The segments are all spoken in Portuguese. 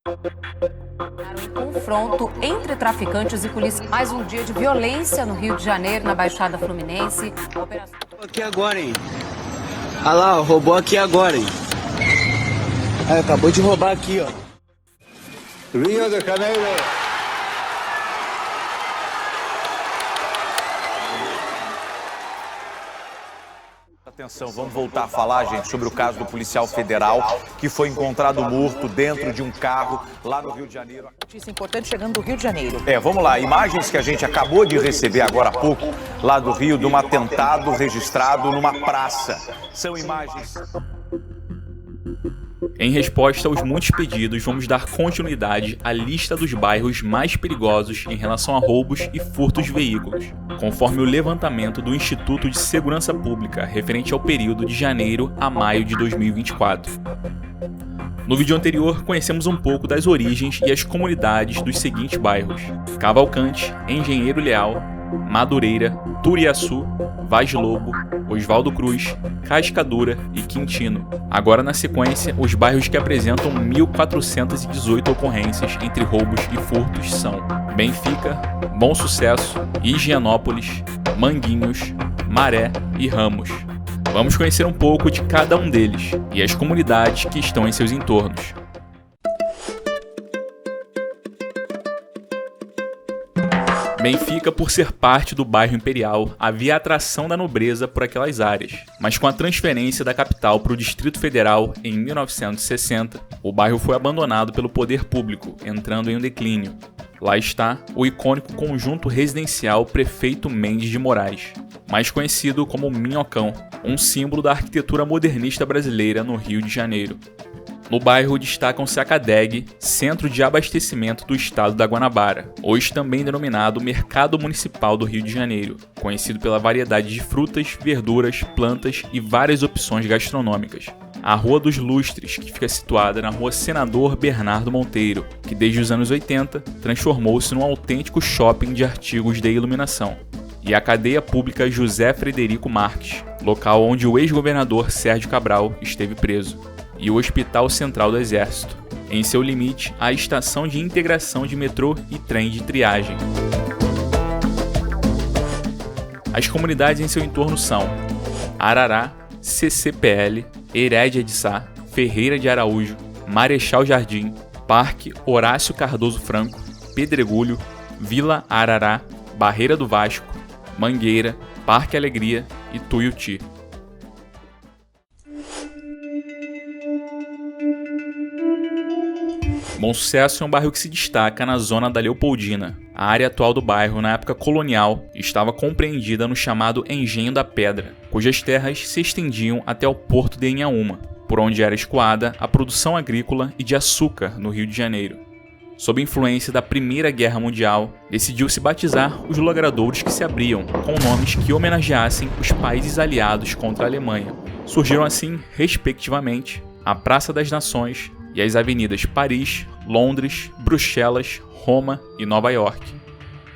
Em confronto entre traficantes e polícia. Mais um dia de violência no Rio de Janeiro, na Baixada Fluminense. Aqui agora, hein? Ah lá, roubou aqui agora, hein? Ah, acabou de roubar aqui, ó. Rio de Janeiro. Atenção, vamos voltar a falar, gente, sobre o caso do policial federal que foi encontrado morto dentro de um carro lá no Rio de Janeiro. Notícia importante chegando do Rio de Janeiro. Vamos lá, imagens que a gente acabou de receber agora há pouco, lá do Rio, de um atentado registrado numa praça. São imagens... Em resposta aos muitos pedidos, vamos dar continuidade à lista dos bairros mais perigosos em relação a roubos e furtos de veículos, conforme o levantamento do Instituto de Segurança Pública referente ao período de janeiro a maio de 2024. No vídeo anterior, conhecemos um pouco das origens e as comunidades dos seguintes bairros: Cavalcante, Engenheiro Leal, Madureira, Turiaçu, Vaz Lobo, Oswaldo Cruz, Cascadura e Quintino. Agora, na sequência, os bairros que apresentam 1.418 ocorrências entre roubos e furtos são Benfica, Bom Sucesso, Higienópolis, Manguinhos, Maré e Ramos. Vamos conhecer um pouco de cada um deles e as comunidades que estão em seus entornos. Benfica, por ser parte do bairro Imperial, havia atração da nobreza por aquelas áreas, mas com a transferência da capital para o Distrito Federal em 1960, o bairro foi abandonado pelo poder público, entrando em um declínio. Lá está o icônico conjunto residencial Prefeito Mendes de Moraes, mais conhecido como Minhocão, um símbolo da arquitetura modernista brasileira no Rio de Janeiro. No bairro destacam-se a CADEG, Centro de Abastecimento do Estado da Guanabara, hoje também denominado Mercado Municipal do Rio de Janeiro, conhecido pela variedade de frutas, verduras, plantas e várias opções gastronômicas. A Rua dos Lustres, que fica situada na Rua Senador Bernardo Monteiro, que desde os anos 80 transformou-se num autêntico shopping de artigos de iluminação. E a cadeia pública José Frederico Marques, local onde o ex-governador Sérgio Cabral esteve preso. E o Hospital Central do Exército, em seu limite, a estação de integração de metrô e trem de triagem. As comunidades em seu entorno são Arará, CCPL, Herédia de Sá, Ferreira de Araújo, Marechal Jardim, Parque Horácio Cardoso Franco, Pedregulho, Vila Arará, Barreira do Vasco, Mangueira, Parque Alegria e Tuiuti. Bom Sucesso é um bairro que se destaca na zona da Leopoldina. A área atual do bairro, na época colonial, estava compreendida no chamado Engenho da Pedra, cujas terras se estendiam até o porto de Inhaúma, por onde era escoada a produção agrícola e de açúcar no Rio de Janeiro. Sob influência da Primeira Guerra Mundial, decidiu-se batizar os logradouros que se abriam com nomes que homenageassem os países aliados contra a Alemanha. Surgiram assim, respectivamente, a Praça das Nações e as avenidas Paris, Londres, Bruxelas, Roma e Nova York.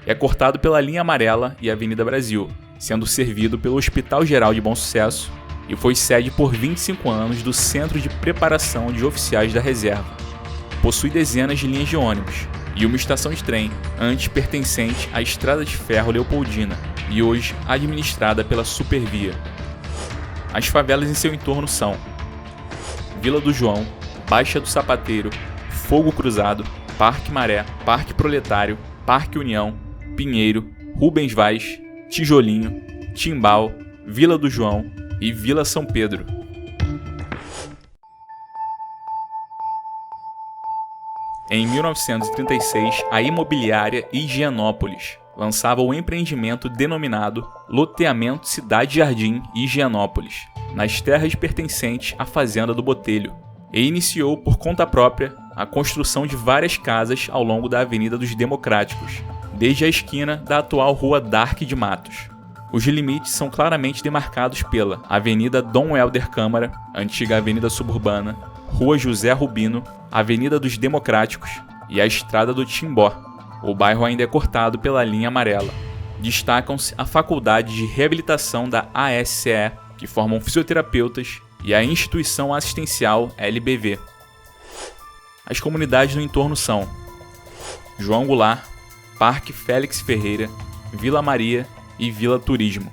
É cortado pela linha amarela e Avenida Brasil, sendo servido pelo Hospital Geral de Bom Sucesso e foi sede por 25 anos do Centro de Preparação de Oficiais da Reserva. Possui dezenas de linhas de ônibus e uma estação de trem, antes pertencente à Estrada de Ferro Leopoldina e hoje administrada pela Supervia. As favelas em seu entorno são Vila do João, Baixa do Sapateiro, Fogo Cruzado, Parque Maré, Parque Proletário, Parque União, Pinheiro, Rubens Vaz, Tijolinho, Timbal, Vila do João e Vila São Pedro. Em 1936, a imobiliária Higienópolis lançava o empreendimento denominado Loteamento Cidade Jardim Higienópolis, nas terras pertencentes à Fazenda do Botelho, e iniciou por conta própria a construção de várias casas ao longo da Avenida dos Democráticos, desde a esquina da atual Rua Darque de Matos. Os limites são claramente demarcados pela Avenida Dom Helder Câmara, antiga Avenida Suburbana, Rua José Rubino, Avenida dos Democráticos e a Estrada do Timbó. O bairro ainda é cortado pela linha amarela. Destacam-se a Faculdade de Reabilitação da ASCE, que formam fisioterapeutas, e a Instituição Assistencial LBV. As comunidades no entorno são João Goulart, Parque Félix Ferreira, Vila Maria e Vila Turismo.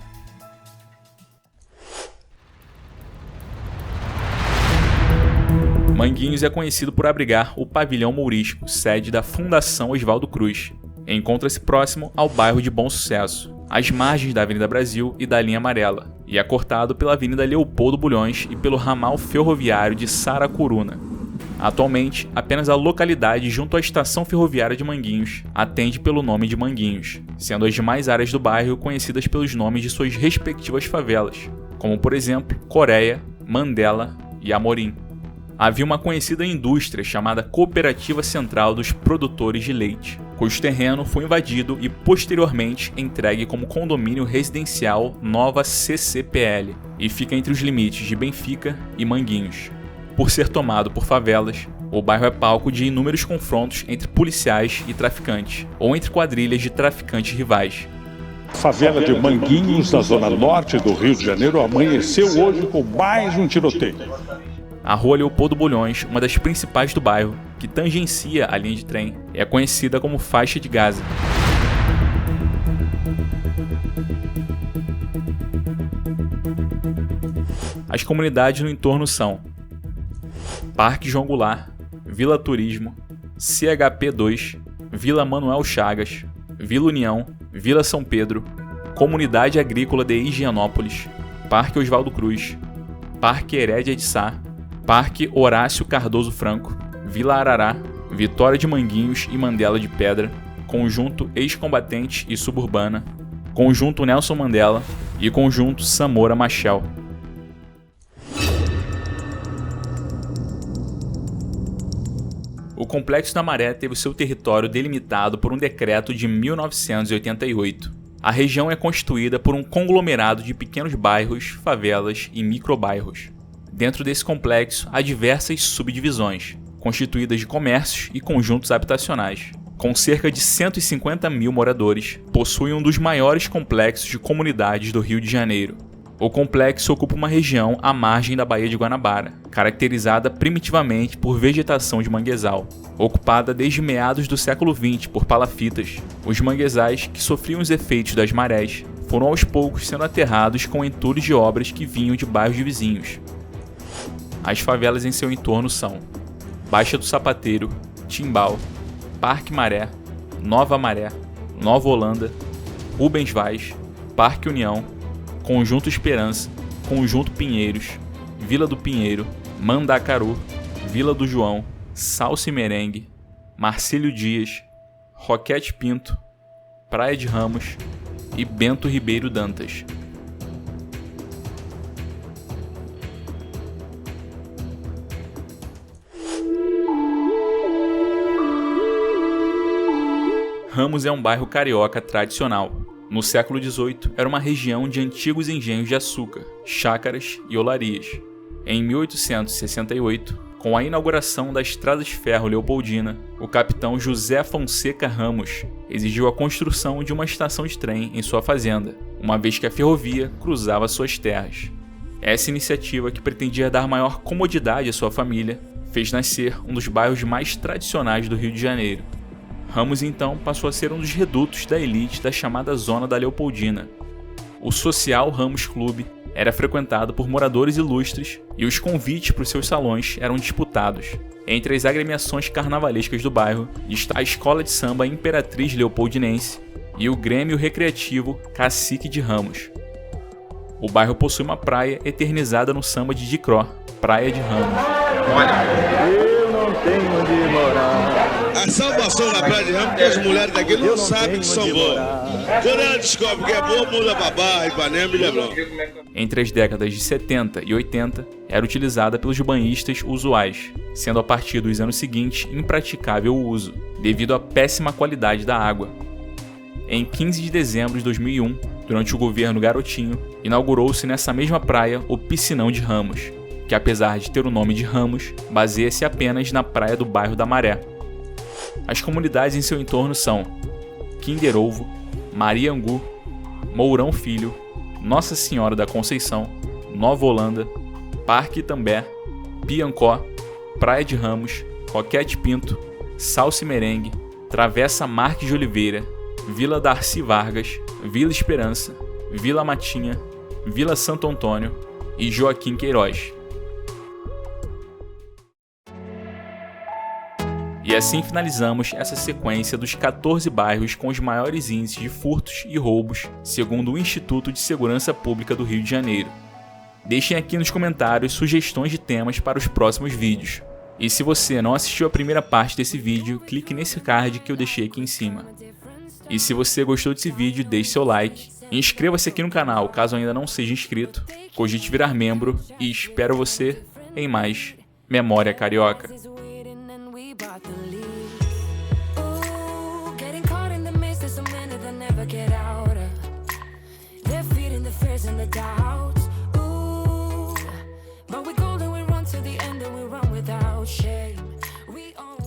Manguinhos é conhecido por abrigar o Pavilhão Mourisco, sede da Fundação Oswaldo Cruz. Encontra-se próximo ao bairro de Bom Sucesso, às margens da Avenida Brasil e da Linha Amarela, e é cortado pela Avenida Leopoldo Bulhões e pelo ramal ferroviário de Saracuruna. Atualmente, apenas a localidade junto à estação ferroviária de Manguinhos atende pelo nome de Manguinhos, sendo as demais áreas do bairro conhecidas pelos nomes de suas respectivas favelas, como por exemplo Coreia, Mandela e Amorim. Havia uma conhecida indústria chamada Cooperativa Central dos Produtores de Leite, cujo terreno foi invadido e posteriormente entregue como condomínio residencial Nova CCPL e fica entre os limites de Benfica e Manguinhos. Por ser tomado por favelas, o bairro é palco de inúmeros confrontos entre policiais e traficantes, ou entre quadrilhas de traficantes rivais. A favela de Manguinhos, na zona norte do Rio de Janeiro, amanheceu hoje com mais um tiroteio. A Rua Leopoldo Bulhões, uma das principais do bairro, que tangencia a linha de trem, é conhecida como Faixa de Gaza. As comunidades no entorno são Parque João Goulart, Vila Turismo, CHP 2, Vila Manuel Chagas, Vila União, Vila São Pedro, Comunidade Agrícola de Higienópolis, Parque Oswaldo Cruz, Parque Herédia de Sá, Parque Horácio Cardoso Franco, Vila Arará, Vitória de Manguinhos e Mandela de Pedra, Conjunto Ex-Combatente e Suburbana, Conjunto Nelson Mandela e Conjunto Samora Machel. O Complexo da Maré teve seu território delimitado por um decreto de 1988. A região é constituída por um conglomerado de pequenos bairros, favelas e microbairros. Dentro desse complexo há diversas subdivisões, constituídas de comércios e conjuntos habitacionais. Com cerca de 150 mil moradores, possui um dos maiores complexos de comunidades do Rio de Janeiro. O complexo ocupa uma região à margem da Baía de Guanabara, caracterizada primitivamente por vegetação de manguezal. Ocupada desde meados do século XX por palafitas, os manguezais, que sofriam os efeitos das marés, foram aos poucos sendo aterrados com entulhos de obras que vinham de bairros vizinhos. As favelas em seu entorno são Baixa do Sapateiro, Timbal, Parque Maré, Nova Maré, Nova Holanda, Rubens Vaz, Parque União, Conjunto Esperança, Conjunto Pinheiros, Vila do Pinheiro, Mandacaru, Vila do João, Salsa e Merengue, Marcílio Dias, Roquete Pinto, Praia de Ramos e Bento Ribeiro Dantas. Ramos é um bairro carioca tradicional. No século XVIII, era uma região de antigos engenhos de açúcar, chácaras e olarias. Em 1868, com a inauguração da Estrada de Ferro Leopoldina, o capitão José Fonseca Ramos exigiu a construção de uma estação de trem em sua fazenda, uma vez que a ferrovia cruzava suas terras. Essa iniciativa, que pretendia dar maior comodidade à sua família, fez nascer um dos bairros mais tradicionais do Rio de Janeiro. Ramos então passou a ser um dos redutos da elite da chamada Zona da Leopoldina. O Social Ramos Clube era frequentado por moradores ilustres e os convites para os seus salões eram disputados. Entre as agremiações carnavalescas do bairro está a Escola de Samba Imperatriz Leopoldinense e o Grêmio Recreativo Cacique de Ramos. O bairro possui uma praia eternizada no samba de Dicró, Praia de Ramos. Eu não tenho onde morar. A salvação na Praia de Ramos, porque as mulheres daqui não sabem que são boas. Quando ela descobre que é boa, muda pra Barra, Ipanema e Leblon. Entre as décadas de 70 e 80, era utilizada pelos banhistas usuais, sendo a partir dos anos seguintes impraticável o uso, devido à péssima qualidade da água. Em 15 de dezembro de 2001, durante o governo Garotinho, inaugurou-se nessa mesma praia o Piscinão de Ramos, que apesar de ter o nome de Ramos, baseia-se apenas na praia do bairro da Maré. As comunidades em seu entorno são Kinder Ovo, Mariangu, Mourão Filho, Nossa Senhora da Conceição, Nova Holanda, Parque Itambé, Piancó, Praia de Ramos, Roquete Pinto, Salsa e Merengue, Travessa Marques de Oliveira, Vila Darcy Vargas, Vila Esperança, Vila Matinha, Vila Santo Antônio e Joaquim Queiroz. E assim finalizamos essa sequência dos 14 bairros com os maiores índices de furtos e roubos, segundo o Instituto de Segurança Pública do Rio de Janeiro. Deixem aqui nos comentários sugestões de temas para os próximos vídeos. E se você não assistiu a primeira parte desse vídeo, clique nesse card que eu deixei aqui em cima. E se você gostou desse vídeo, deixe seu like, inscreva-se aqui no canal caso ainda não seja inscrito, cogite virar membro e espero você em mais Memória Carioca. And the doubts, ooh, but we golden, we run to the end and we run without shame. We all